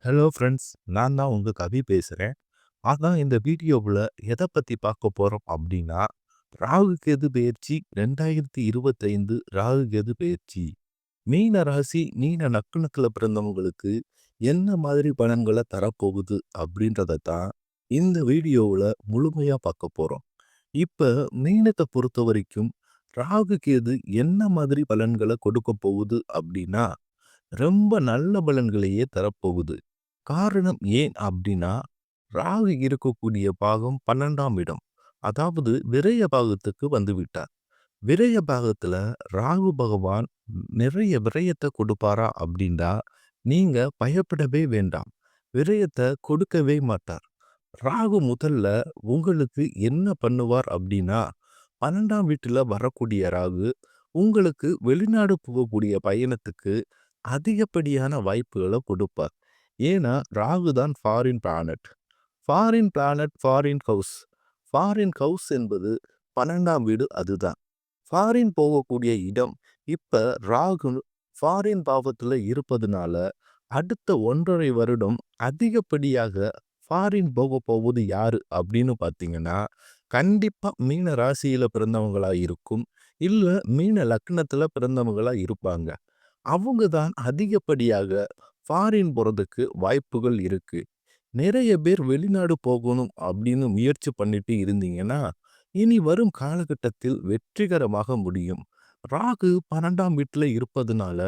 Hello friends. நான் தான் உங்க கவி பேசுறேன். இந்த வீடியோவுல எத பத்தி பார்க்க போறோம் அப்டின்னா, ராகு கேது பெயர்ச்சி 2025 ராகு கேது பெயர்ச்சி. மீன ராசி, மீன லக்னத்துல பிறந்தவங்களுக்கு என்ன மாதிரி பலன்கள தரப்போகுது அப்டின்றத தான் இந்த வீடியோவுல முழுமையா பார்க்க போறோம். இப்ப மீனத்த பொறுத்தவரைக்கும் ராகு கேது என்ன மாதிரி பலன்கள கொடுக்கப் போகுது அப்டின்னா, ரொம்ப நல்ல பலன்களையே தரப்போகுது. காரணம் ஏன் அப்டின்னா, ராகு இருக்கக்கூடிய பாகம் 12ஆம் இடம். அதாவது விரய பாகத்துக்கு வந்துவிட்டார். விரய பாகத்துல ராகு பகவான் நிறைய விரயத்த கொடுப்பாரா அப்டின்னா, நீங்க பயப்படவே வேண்டாம். விரயத்த கொடுக்கவே மாட்டார். ராகு முதல்ல உங்களுக்கு என்ன பண்ணுவார் அப்டின்னா, 12ஆம் வீட்டுல வரக்கூடிய ராகு, உங்களுக்கு வெளிநாடு போகக்கூடிய பயணத்துக்கு அதிகப்படியான வாய்ப்புகள கொடுப்பார். ஏன்னா, ராகு தான் foreign planet. Foreign planet, foreign house. Foreign house என்பது 12ஆம் வீடு அதுதான். ஃபாரின் போகக்கூடிய இடம். இப்ப ராகு ஃபாரின் பாவத்துல இருப்பதுனால, அடுத்த 1 1/2 வருடம் அதிகப்படியாக ஃபாரின் போவது யாரு அப்படின்னு பார்த்தீங்கன்னா, கண்டிப்பா மீன ராசியில பிறந்தவங்களா இருக்கும். இல்ல மீன லக்னத்துல பிறந்தவங்களா இருப்பாங்க. அவங்க தான் அதிகப்படியாக ஃபாரின் போறதுக்கு வாய்ப்புகள் இருக்கு. நிறைய பேர் வெளிநாடு போகணும் அப்படின்னு முயற்சி பண்ணிட்டு இருந்தீங்கன்னா, இனி வரும் காலகட்டத்தில் வெற்றிகரமாக முடியும். ராகு 12ஆம் வீட்ல இருப்பதுனால,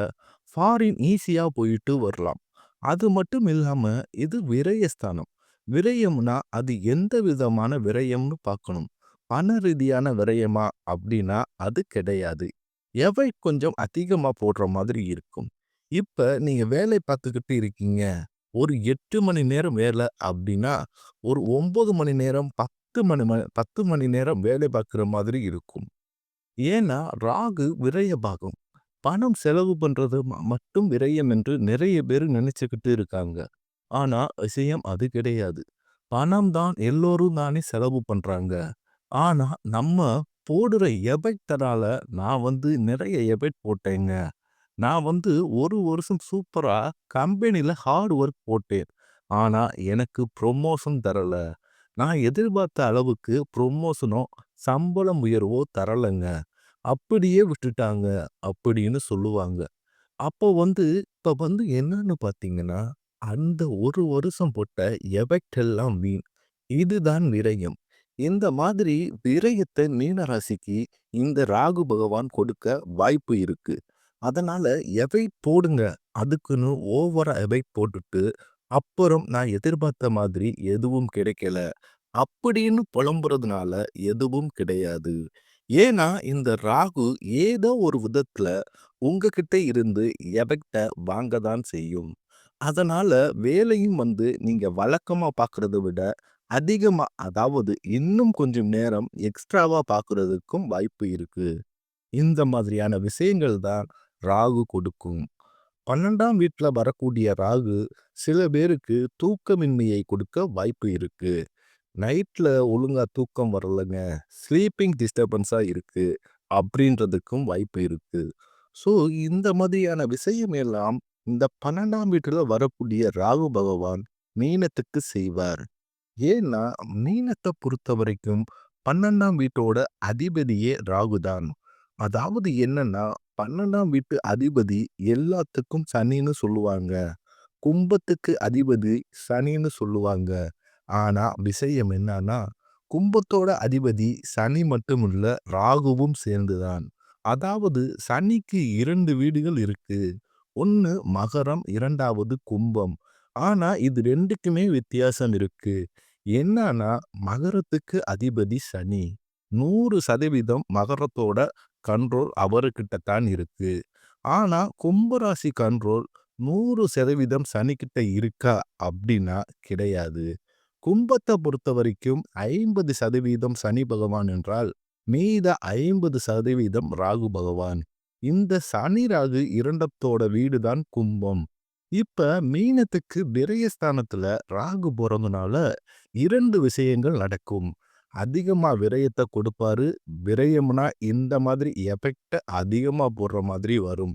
ஃபாரின் ஈஸியா போயிட்டு வரலாம். அது மட்டும் இல்லாம, இது விரயஸ்தானம். விரயம்னா, அது எந்த விதமான விரயம்னு பார்க்கணும். பண ரீதியான விரயமா அப்படின்னா, அது கிடையாது. எவை கொஞ்சம் அதிகமா போடுற மாதிரி இருக்கும். இப்ப நீங்க வேலை பார்த்துக்கிட்டு இருக்கீங்க. ஒரு 8 மணி நேரம் வேலை அப்படின்னா, ஒரு 9 மணி நேரம், 10 மணி நேரம் வேலை பார்க்குற மாதிரி இருக்கும். ஏன்னா, ராகு விரய பாகம். பணம் செலவு பண்றது மட்டும் விரயம் என்று நிறைய பேரு நினைச்சுக்கிட்டு இருக்காங்க. ஆனா, விஷயம் அது கிடையாது. பணம் தான் எல்லோரும் தானே செலவு பண்றாங்க. ஆனா, நம்ம போடுற எபெக்ட்டனால நான் நிறைய எபெக்ட் போட்டேங்க. நான் 1 வருஷம் சூப்பரா கம்பெனில ஹார்ட் ஒர்க் போட்டேன். ஆனா, எனக்கு ப்ரொமோஷன் தரல. நான் எதிர்பார்த்த அளவுக்கு ப்ரொமோஷனோ, சம்பளம் உயர்வோ தரலங்க. அப்படியே விட்டுட்டாங்க அப்படின்னு சொல்லுவாங்க. அப்போ இப்ப என்னன்னு பார்த்தீங்கன்னா, அந்த 1 வருஷம் போட்ட எஃபெக்ட் எல்லாம் வீண். இதுதான் விரயம். இந்த மாதிரி விரயத்த மீன ராசிக்கு இந்த ராகு பகவான் கொடுக்க வாய்ப்பு இருக்கு. அதனால எஃபெக்ட் போடுங்க. அதுக்குன்னு ஓவரா எஃபெக்ட் போட்டுட்டு, அப்புறம் நான் எதிர்பார்த்த மாதிரி எதுவும் கிடைக்கல. அப்படின்னு புலம்புறதுனால எதுவும் கிடையாது. ஏன்னா, இந்த ராகு ஏதோ ஒரு விதத்துல உங்ககிட்ட இருந்து எஃபெக்ட்ட வாங்க தான் செய்யும். அதனால வேலையும் நீங்க வழக்கமா பார்க்கிறத விட அதிகமா, அதாவது இன்னும் கொஞ்சம் நேரம் எக்ஸ்ட்ராவா பார்க்கிறதுக்கும் வாய்ப்பு இருக்கு. இந்த மாதிரியான விஷயங்கள் தான் ராகு கொடுக்கும். 12ஆம் வீட்ல வரக்கூடிய ராகு சில பேருக்கு தூக்கமின்மையை கொடுக்க வாய்ப்பு இருக்கு. நைட்ல ஒழுங்கா தூக்கம் வரலங்க. ஸ்லீப்பிங் டிஸ்டர்பன்ஸா இருக்கு. அப்படின்றதுக்கும் வாய்ப்பு இருக்கு. ஸோ, இந்த மாதிரியான விஷயம் எல்லாம் இந்த 12ஆம் வீட்டுல வரக்கூடிய ராகு பகவான் மீனத்துக்கு செய்வார். ஏன்னா, மீனத்த பொறுத்தவரைக்கும் 12ஆம் வீட்டோட அதிபதியே ராகு தான். அதாவது என்னன்னா, 12ஆம் வீட்டு அதிபதி எல்லாத்துக்கும் சனின்னு சொல்லுவாங்க. கும்பத்துக்கு அதிபதி சனின்னு சொல்லுவாங்க. ஆனா, விஷயம் என்னன்னா, கும்பத்தோட அதிபதி சனி மட்டும் இல்ல, ராகுவும் சேர்ந்து தான். அதாவது சனிக்கு 2 வீடுகள் இருக்கு. 1 மகரம், 2வது கும்பம். ஆனா, இது 2க்குமே வித்தியாசம் இருக்கு. என்னன்னா, மகரத்துக்கு அதிபதி சனி. 100% மகரத்தோட கண்ட்ரோல் அவருகிட்ட தான் இருக்கு. ஆனா, கும்பராசி கண்ட்ரோல் 100% சனிக்கிட்ட இருக்கா அப்டின்னா கிடையாது. கும்பத்த பொறுத்தவரைக்கும் 50% சனி பகவான் என்றால், மீத 50% ராகு பகவான். இந்த சனி, ராகு 2த்தோட வீடு தான் கும்பம். இப்ப மீனத்துக்கு விரயஸ்தானத்துல ராகு போறதுனால 2 விஷயங்கள் நடக்கும். அதிகமா விரயத்த கொடுப்பாரு. விரயம்னா இந்த மாதிரி எஃபெக்ட்ட அதிகமா போடுற மாதிரி வரும்.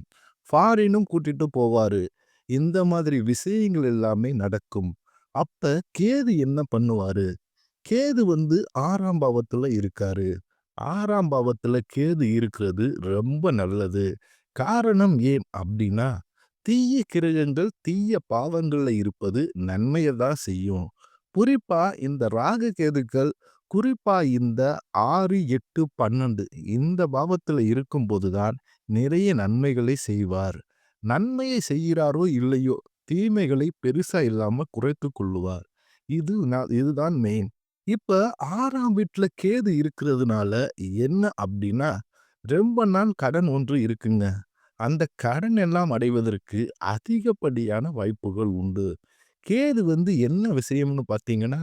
ஃபாரினும் கூட்டிட்டு போவாரு. இந்த மாதிரி விஷயங்கள் எல்லாமே நடக்கும். அப்ப கேது என்ன பண்ணுவாரு? கேது 6ஆம் பாவத்துல இருக்காரு. 6ஆம் பாவத்துல கேது இருக்கிறது ரொம்ப நல்லது. காரணம் ஏன் அப்டின்னா, தீய கிரகங்கள் தீய பாவங்கள்ல இருப்பது நன்மைய தான் செய்யும். குறிப்பா இந்த ராகு கேதுக்கள் குறிப்பா இந்த 6, 8, 12 இந்த பாவத்துல இருக்கும்போது தான் நிறைய நன்மைகளை செய்வார். நன்மையை செய்கிறாரோ இல்லையோ, தீமைகளை பெருசா இல்லாம குறைத்துக் கொள்ளுவார். இதுதான் மெயின். இப்ப 6ஆம் வீட்ல கேது இருக்கிறதுனால என்ன அப்டின்னா, ரொம்ப நாள் கடன் ஒன்று இருக்குங்க. அந்த கடன் எல்லாம் அடைவதற்கு அதிகப்படியான வாய்ப்புகள் உண்டு. கேது என்ன விஷயம்னு பார்த்தீங்கன்னா,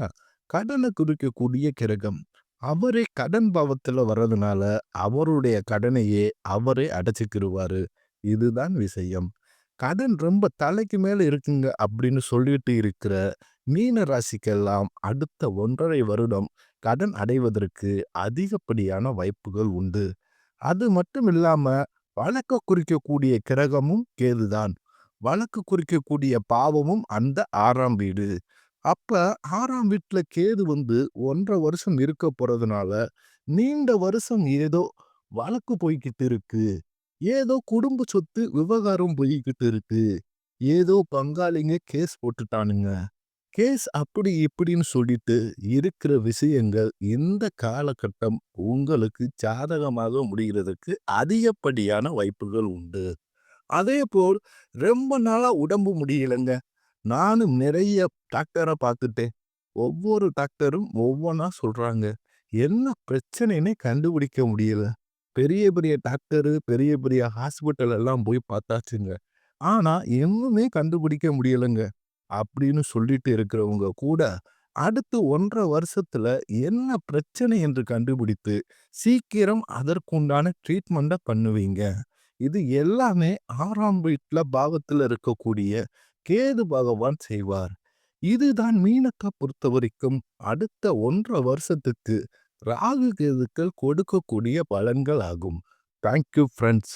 கடன குறிக்கக்கூடிய கிரகம். அவரே கடன் பாவத்துல வர்றதுனால, அவருடைய கடனையே அவரே அடைச்சுக்கிருவாரு. இதுதான் விஷயம். கடன் ரொம்ப தலைக்கு மேல இருக்குங்க அப்படின்னு சொல்லிட்டு இருக்கிற மீன ராசிக்கெல்லாம் அடுத்த 1 1/2 வருடம் கடன் அடைவதற்கு அதிகப்படியான வாய்ப்புகள் உண்டு. அது மட்டும் இல்லாம, வழக்க குறிக்கக்கூடிய கிரகமும் கேதுதான். வழக்கு குறிக்கக்கூடிய பாவமும் அந்த 6ஆம் வீடு. அப்ப 6ஆம் வீட்ல கேது 1 1/2 வருஷம் இருக்க போறதுனால, நீண்ட வருஷம் ஏதோ வழக்கு போய்க்கிட்டு இருக்கு. ஏதோ குடும்ப சொத்து விவகாரம் போய்க்கிட்டு இருக்கு. ஏதோ பங்காளிங்க கேஸ் போட்டுட்டானுங்க. கேஸ் அப்படி இப்படின்னு சொல்லிட்டு இருக்கிற விஷயங்கள் இந்த காலகட்டம் உங்களுக்கு சாதகமாக முடிகிறதுக்கு அதிகப்படியான வாய்ப்புகள் உண்டு. அதேபோல் ரொம்ப நாளா உடம்பு முடியலங்க. நானும் நிறைய டாக்டர பார்த்துட்டேன். ஒவ்வொரு டாக்டரும் ஒவ்வொன்னா சொல்றாங்க. என்ன பிரச்சனைன்னே கண்டுபிடிக்க முடியல. பெரிய பெரிய டாக்டரு, பெரிய பெரிய ஹாஸ்பிட்டல் எல்லாம் போய் பார்த்தாச்சுங்க. ஆனா, எதுவுமே கண்டுபிடிக்க முடியலங்க. அப்படின்னு சொல்லிட்டு இருக்கிறவங்க கூட, அடுத்து 1 1/2 வருஷத்துல என்ன பிரச்சனை என்று கண்டுபிடித்து, சீக்கிரம் அதற்குண்டான ட்ரீட்மெண்ட்ட பண்ணுவீங்க. இது எல்லாமே 6ஆம் வீட்ல பாவத்துல இருக்கக்கூடிய கேது பகவான் செய்வார். இதுதான் மீனக்க பொறுத்தவரைக்கும் அடுத்த 1 1/2 வருஷத்துக்கு ராகு கேதுக்கள் கொடுக்கக்கூடிய பலன்கள் ஆகும். Thank you friends.